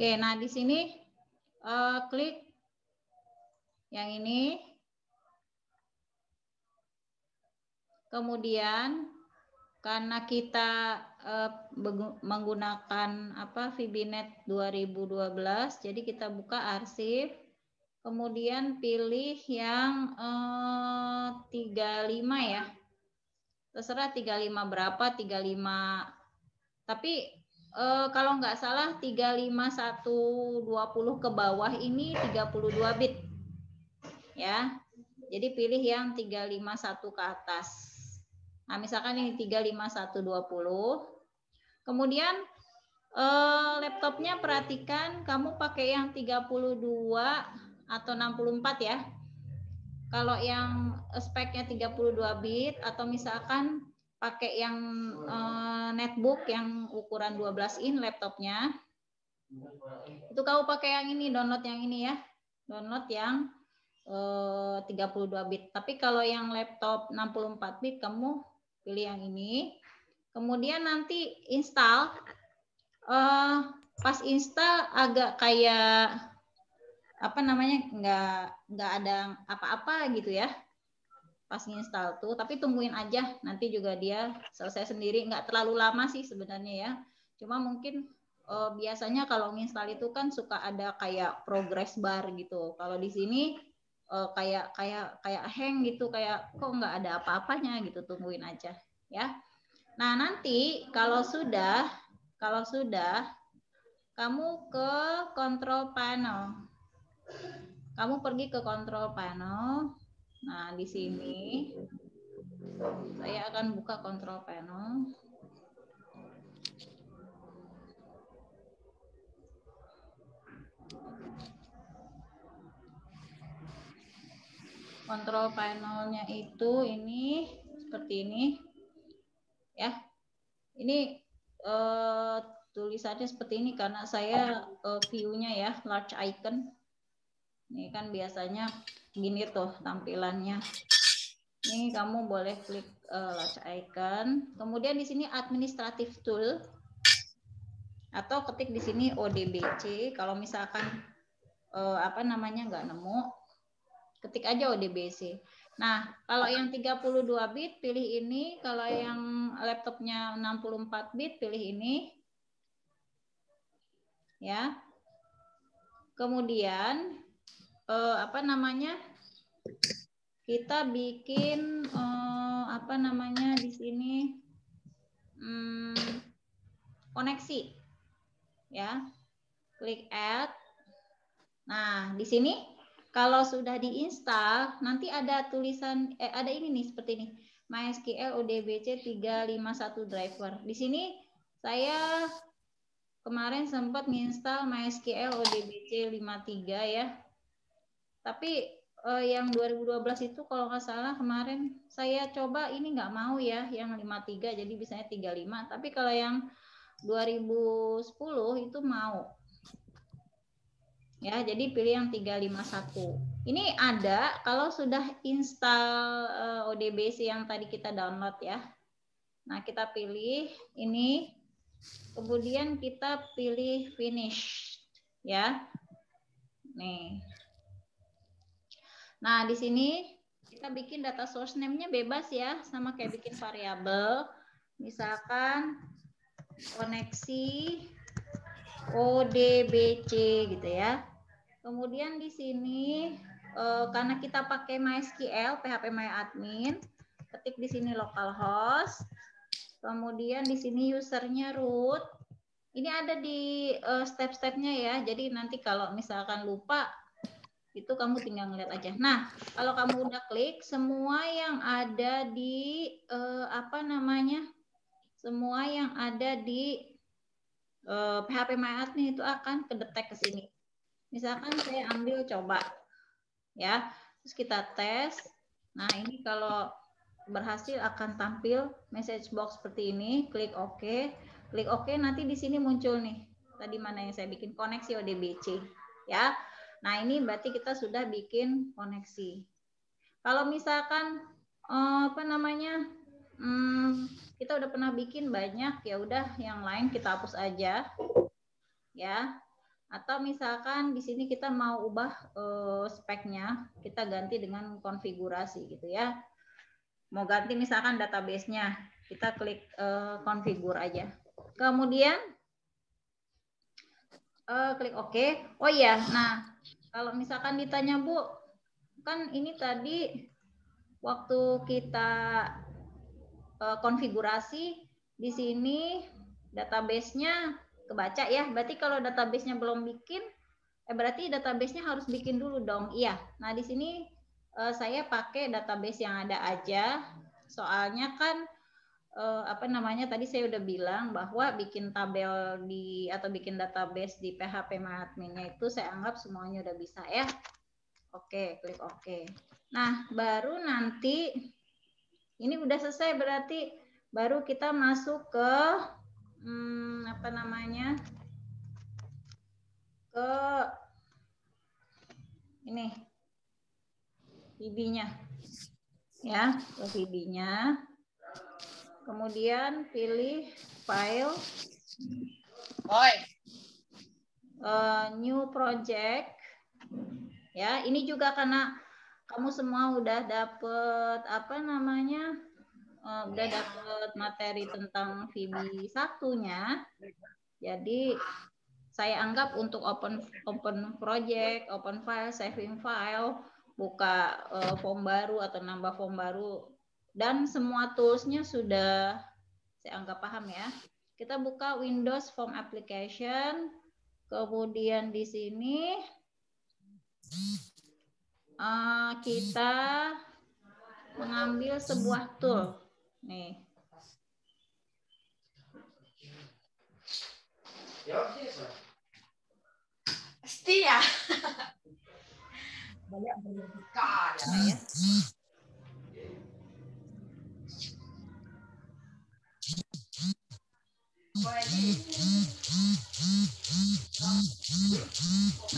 Oke, nah di sini klik yang ini. Kemudian karena kita menggunakan VBNet 2012, jadi kita buka arsip. Kemudian pilih yang 35 ya. Terserah 35 berapa, 35. Tapi kalau nggak salah 35120 ke bawah ini 32 bit. Ya. Jadi pilih yang 351 ke atas. Nah, misalkan ini 35120. Kemudian laptopnya perhatikan kamu pakai yang 32 atau 64 ya. Kalau yang speknya 32 bit atau misalkan pakai yang netbook yang ukuran 12 in laptopnya, itu kamu pakai yang ini, download yang ini ya. Download yang 32 bit. Tapi kalau yang laptop 64 bit kamu pilih yang ini. Kemudian nanti install. Pas install agak kayak nggak ada apa-apa gitu ya pas install tuh, tapi tungguin aja, nanti juga dia selesai sendiri, nggak terlalu lama sih sebenarnya ya, cuma mungkin biasanya kalau nginstal itu kan suka ada kayak progress bar gitu. Kalau di sini kayak hang gitu, kayak kok nggak ada apa-apanya gitu, tungguin aja ya. Nah nanti kalau sudah kamu ke control panel. Kamu pergi ke control panel. Nah, di sini saya akan buka control panel. Control panelnya itu ini seperti ini. Ya. Ini tulisannya seperti ini karena saya view-nya ya large icon. Ini kan biasanya gini tuh tampilannya. Ini kamu boleh klik large icon. Kemudian di sini administrative tool atau ketik di sini ODBC. Kalau misalkan nggak nemu, ketik aja ODBC. Nah, kalau yang 32 bit pilih ini, kalau yang laptopnya 64 bit pilih ini. Ya. Kemudian kita bikin di sini koneksi ya, klik add. Nah di sini kalau sudah diinstal nanti ada tulisan ada ini nih seperti ini, MySQL ODBC 351 driver. Di sini saya kemarin sempat menginstal MySQL ODBC 53 ya, tapi yang 2012 itu kalau nggak salah kemarin saya coba ini nggak mau ya yang 53, jadi bisanya 35. Tapi kalau yang 2010 itu mau. Ya, jadi pilih yang 351. Ini ada kalau sudah install ODBC yang tadi kita download ya. Nah, kita pilih ini. Kemudian kita pilih finish ya. Nih. Nah, di sini kita bikin data source name-nya bebas ya, sama kayak bikin variabel. Misalkan koneksi ODBC gitu ya. Kemudian di sini karena kita pakai MySQL, phpMyAdmin, ketik di sini localhost. Kemudian di sini usernya root. Ini ada di step-stepnya ya. Jadi nanti kalau misalkan lupa itu kamu tinggal ngeliat aja. Nah, kalau kamu udah klik, semua yang ada di semua yang ada di phpMyAdmin itu akan kedetek ke sini. Misalkan saya ambil coba, ya, terus kita tes. Nah, ini kalau berhasil akan tampil message box seperti ini. Klik OK, klik OK. Nanti di sini muncul nih. Tadi mana yang saya bikin koneksi ODBC, ya. Nah, ini berarti kita sudah bikin koneksi. Kalau misalkan kita udah pernah bikin banyak, ya udah yang lain kita hapus aja. Ya. Atau misalkan di sini kita mau ubah speknya, kita ganti dengan konfigurasi gitu ya. Mau ganti misalkan database-nya, kita klik konfigur aja. Kemudian klik OK. Oh iya, nah kalau misalkan ditanya Bu, kan ini tadi waktu kita konfigurasi di sini database-nya kebaca ya. Berarti kalau database-nya belum bikin, berarti database-nya harus bikin dulu dong. Iya. Nah, di sini saya pakai database yang ada aja. Soalnya kan apa namanya, tadi saya udah bilang bahwa bikin tabel di atau bikin database di PHP MyAdmin-nya itu saya anggap semuanya udah bisa ya. Oke, klik OK. Nah, baru nanti ini udah selesai, berarti baru kita masuk ke apa namanya, ke ini VB-nya ya, ke VB-nya. Kemudian pilih file, new project ya. Ini juga karena kamu semua udah dapet apa namanya, udah dapet materi tentang VB 1-nya, jadi saya anggap untuk open project, open file, saving file, buka form baru atau nambah form baru, dan semua tools-nya sudah saya anggap paham ya. Kita buka Windows Form Application, kemudian di sini kita mengambil sebuah tool. Nih. Pasti ya. Banyak berlebihkan ya.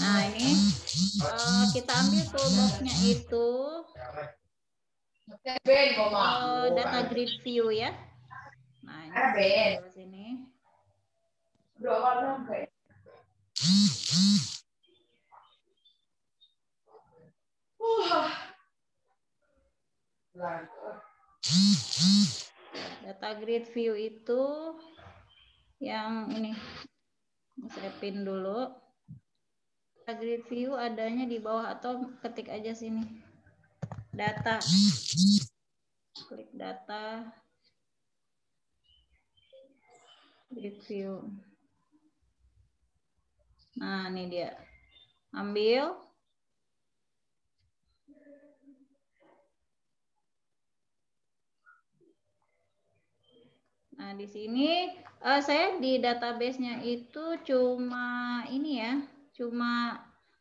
Nah ini kita ambil toolbox-nya itu data grid view ya. Nah ini di sini. Data grid view itu yang ini, saya pin dulu. Data grid view adanya di bawah atau ketik aja sini. Data. Klik data. Grid view. Nah, ini dia. Ambil. Nah, di sini saya di database-nya itu cuma ini ya, cuma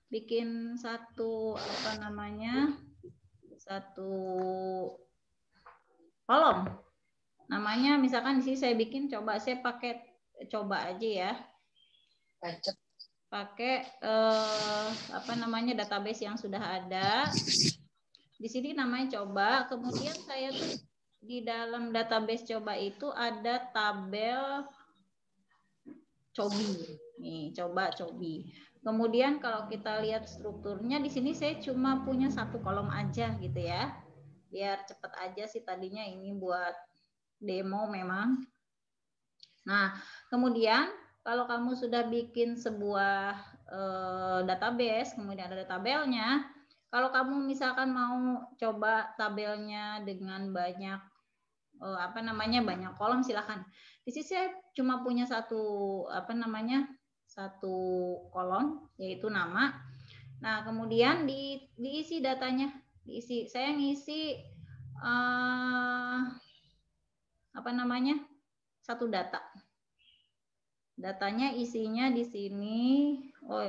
bikin satu apa namanya, satu kolom. Namanya misalkan di sini saya bikin coba, saya pakai coba aja ya. Pakai apa namanya, database yang sudah ada. Di sini namanya coba, kemudian saya tuh di dalam database coba itu ada tabel cobi. Nih, coba cobi. Kemudian kalau kita lihat strukturnya di sini saya cuma punya satu kolom aja gitu ya. Biar cepet aja sih, tadinya ini buat demo memang. Nah, kemudian kalau kamu sudah bikin sebuah database, kemudian ada tabelnya, kalau kamu misalkan mau coba tabelnya dengan banyak apa namanya, banyak kolom, silahkan. Di sini saya cuma punya satu apa namanya, satu kolom yaitu nama. Nah, kemudian diisi datanya, diisi. Saya ngisi apa namanya, satu data. Datanya isinya di sini. Oh,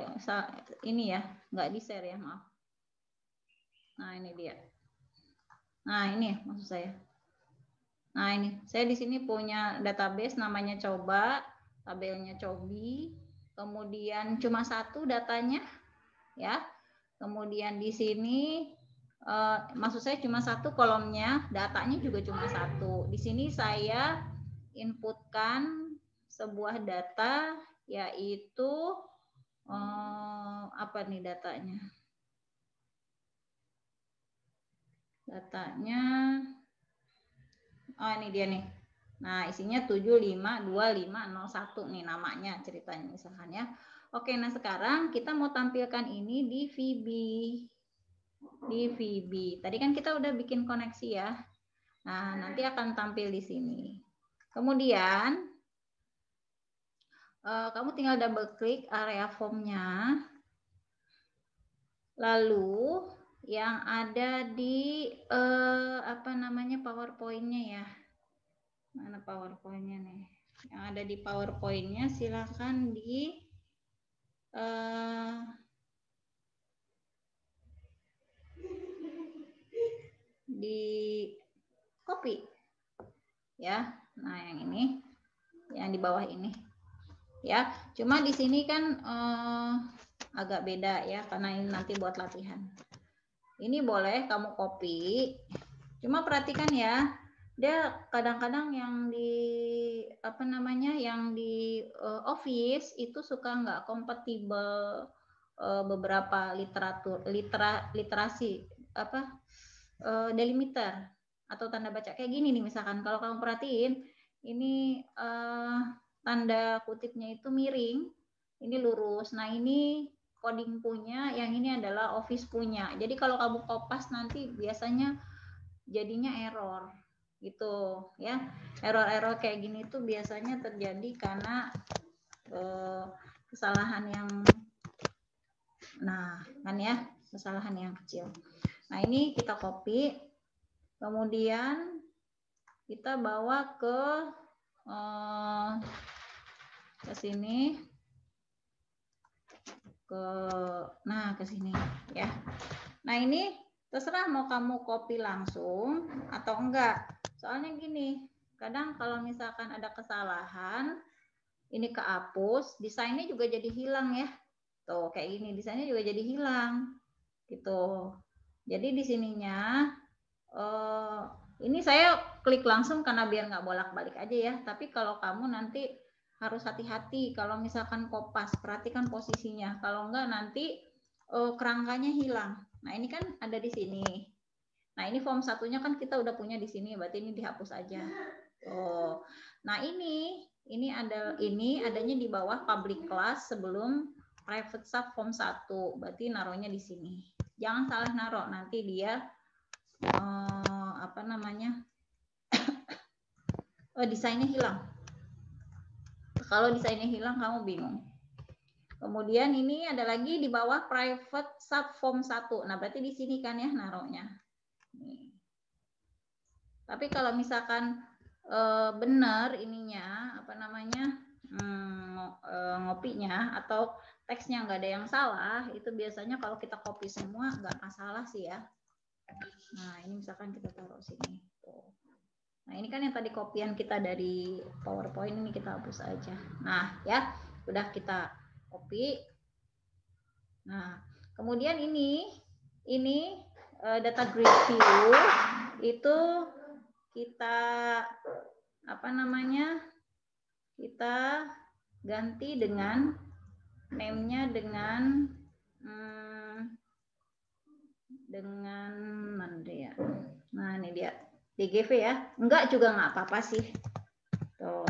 ini ya, nggak di share ya, maaf. Nah, ini dia. Nah, ini maksud saya. Nah, ini saya di sini punya database namanya coba, tabelnya cobi, kemudian cuma satu datanya ya. Kemudian di sini maksud saya cuma satu kolomnya, datanya juga cuma satu. Di sini saya inputkan sebuah data yaitu apa nih datanya? Datanya, oh ini dia nih. Nah, isinya 752501 nih namanya ceritanya misalkan ya. Oke, nah sekarang kita mau tampilkan ini di VB. Di VB. Tadi kan kita udah bikin koneksi ya. Nah, nanti akan tampil di sini. Kemudian, kamu tinggal double klik area formnya. Lalu, yang ada di apa namanya PowerPoint-nya ya. Mana PowerPoint-nya nih? Yang ada di PowerPoint-nya silakan di copy ya. Nah, yang ini, yang di bawah ini ya. Cuma di sini kan agak beda ya, karena ini nanti buat latihan. Ini boleh kamu copy. Cuma perhatikan ya, dia kadang-kadang yang di apa namanya, yang di Office itu suka nggak kompatibel beberapa literasi apa delimiter atau tanda baca kayak gini nih. Misalkan kalau kamu perhatiin ini tanda kutipnya itu miring, ini lurus. Nah, ini coding punya, yang ini adalah Office punya. Jadi kalau kamu kopas nanti biasanya jadinya error gitu ya. Error-error kayak gini tuh biasanya terjadi karena kesalahan yang kan ya, kesalahan yang kecil. Nah, ini kita copy, kemudian kita bawa ke sini, ke sini ya. Nah, ini terserah mau kamu copy langsung atau enggak. Soalnya gini, kadang kalau misalkan ada kesalahan, ini kehapus, desainnya juga jadi hilang ya. Tuh, kayak gini, desainnya juga jadi hilang. Gitu. Jadi di sininya, ini saya klik langsung karena biar nggak bolak-balik aja ya. Tapi kalau kamu nanti harus hati-hati kalau misalkan kopas, perhatikan posisinya. Kalau enggak nanti kerangkanya hilang. Nah, ini kan ada di sini. Nah, ini form satunya kan kita udah punya di sini, berarti ini dihapus aja. Oh. Nah, ini adanya di bawah public class sebelum private sub form 1. Berarti naruhnya di sini. Jangan salah naruh, nanti dia apa namanya? Desainnya hilang. Kalau desainnya hilang kamu bingung. Kemudian ini ada lagi di bawah private sub form 1. Nah, berarti di sini kan ya naruhnya. Nih. Tapi kalau misalkan benar ininya, apa namanya, ngopinya atau teksnya nggak ada yang salah, itu biasanya kalau kita copy semua nggak masalah sih ya. Nah, ini misalkan kita taruh sini. Tuh. Nah, ini kan yang tadi kopian kita dari PowerPoint, ini kita hapus aja. Nah, ya, udah kita copy. Nah, kemudian ini data grid view itu kita apa namanya? Kita ganti dengan name-nya dengan mana dia? Nah, ini dia. DGV ya. Enggak juga nggak apa-apa sih. Tuh.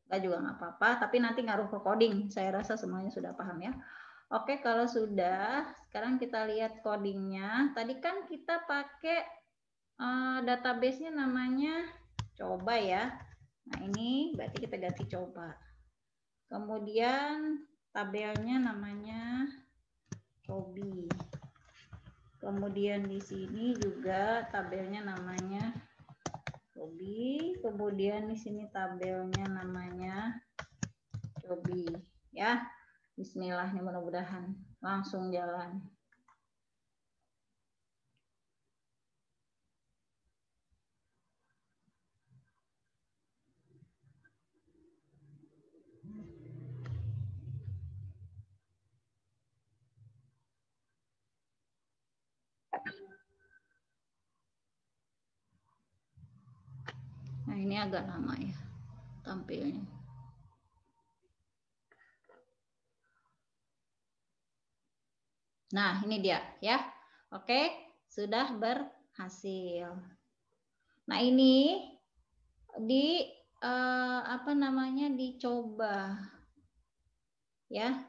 Enggak juga nggak apa-apa, tapi nanti ngaruh ke coding. Saya rasa semuanya sudah paham ya. Oke, kalau sudah, sekarang kita lihat codingnya. Tadi kan kita pakai database-nya namanya coba ya. Nah, ini berarti kita ganti coba. Kemudian tabelnya namanya cobi. Kemudian di sini juga tabelnya namanya cobi. Kemudian di sini tabelnya namanya cobi. Ya, bismillah nih, mudah-mudahan langsung jalan. Nah, ini agak lama ya tampilnya. Nah, ini dia ya. Oke, sudah berhasil. Nah, ini apa namanya, dicoba ya.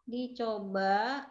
Dicoba